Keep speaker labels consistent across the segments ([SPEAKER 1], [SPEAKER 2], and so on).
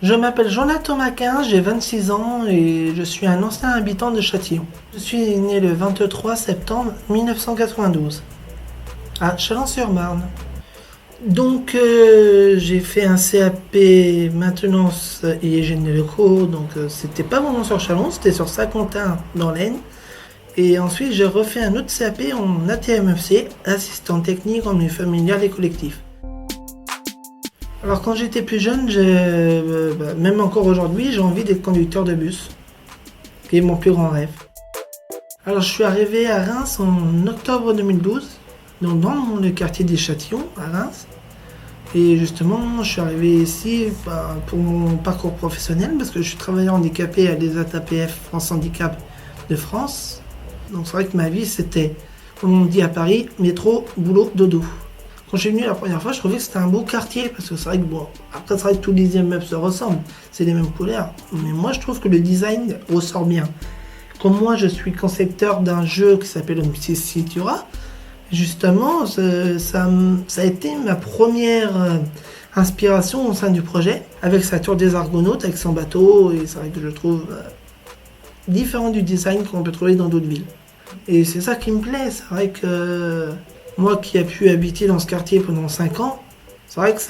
[SPEAKER 1] Je m'appelle Jonathan Maquin, j'ai 26 ans et je suis un ancien habitant de Châtillon. Je suis né le 23 septembre 1992 à Chalon-sur-Marne. Donc j'ai fait un CAP maintenance et hygiène des locaux, donc c'était pas vraiment sur Chalon, c'était sur Saint-Quentin dans l'Aisne. Et ensuite j'ai refait un autre CAP en ATMFC, assistant technique en milieu familial et collectif. Alors quand j'étais plus jeune, même encore aujourd'hui, j'ai envie d'être conducteur de bus, qui est mon plus grand rêve. Alors je suis arrivé à Reims en octobre 2012, donc dans le quartier des Châtillons, à Reims. Et justement, je suis arrivé ici pour mon parcours professionnel, parce que je suis travailleur handicapé à l'ESAT-APF France Handicap de France. Donc c'est vrai que ma vie, c'était, comme on dit à Paris, métro, boulot, dodo. Quand je suis venu la première fois, je trouvais que c'était un beau quartier, parce que c'est vrai que bon, après c'est vrai que tous les immeubles se ressemblent, c'est les mêmes couleurs, mais moi je trouve que le design ressort bien. Comme moi je suis concepteur d'un jeu qui s'appelle Omniscientia, justement ça a été ma première inspiration au sein du projet, avec sa tour des Argonautes, avec son bateau, et c'est vrai que je trouve différent du design qu'on peut trouver dans d'autres villes. Et c'est ça qui me plaît, c'est vrai que moi qui ai pu habiter dans ce quartier pendant 5 ans, c'est vrai que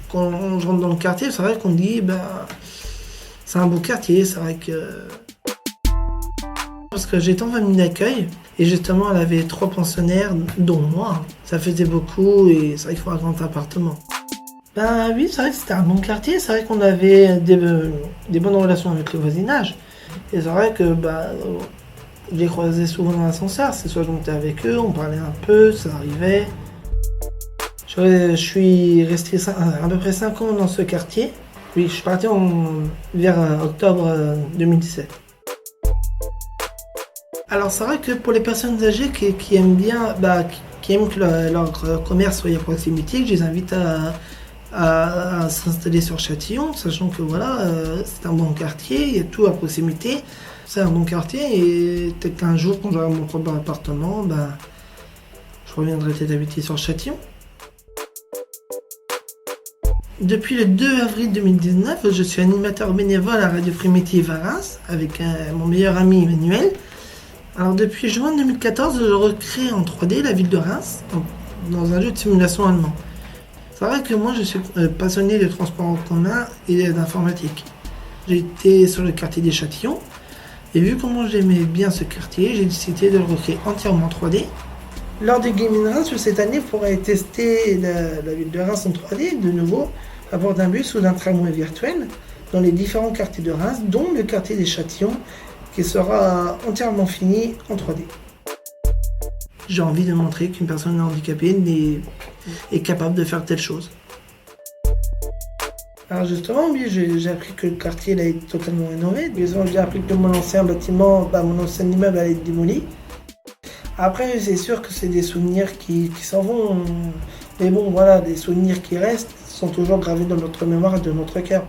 [SPEAKER 1] quand on rentre dans le quartier, c'est vrai qu'on dit c'est un beau quartier, c'est vrai que... Parce que j'étais en famille d'accueil, et justement elle avait 3 pensionnaires, dont moi. Ça faisait beaucoup, et c'est vrai qu'il faut un grand appartement. Oui, c'est vrai que c'était un bon quartier, c'est vrai qu'on avait des bonnes relations avec le voisinage. Et c'est vrai que je les croisais souvent dans l'ascenseur, c'est soit je montais avec eux, on parlait un peu, ça arrivait. Je suis resté à peu près 5 ans dans ce quartier. Oui, je suis parti vers octobre 2017. Alors c'est vrai que pour les personnes âgées qui aiment bien, qui aiment que leur commerce soit à proximité, je les invite à s'installer sur Châtillon, sachant que voilà, c'est un bon quartier, il y a tout à proximité. C'est un bon quartier et peut-être qu'un jour, quand j'aurai mon propre appartement, je reviendrai peut-être habiter sur Châtillon. Depuis le 2 avril 2019, je suis animateur bénévole à Radio Primitive à Reims avec mon meilleur ami Emmanuel. Alors depuis juin 2014, je recrée en 3D la ville de Reims dans un jeu de simulation allemand. C'est vrai que moi je suis passionné de transport en commun et d'informatique. J'ai été sur le quartier des Châtillons. Et vu comment j'aimais bien ce quartier, j'ai décidé de le recréer entièrement en 3D. Lors du Gaming Reims, cette année, vous pourrez tester la ville de Reims en 3D, de nouveau, à bord d'un bus ou d'un tramway virtuel, dans les différents quartiers de Reims, dont le quartier des Châtillons, qui sera entièrement fini en 3D. J'ai envie de montrer qu'une personne handicapée est capable de faire telle chose. Alors justement, oui, j'ai appris que le quartier allait être totalement rénové. J'ai appris que mon ancien bâtiment, mon ancien immeuble allait être démoli. Après, c'est sûr que c'est des souvenirs qui s'en vont. Mais bon, voilà, des souvenirs qui restent sont toujours gravés dans notre mémoire et dans notre cœur.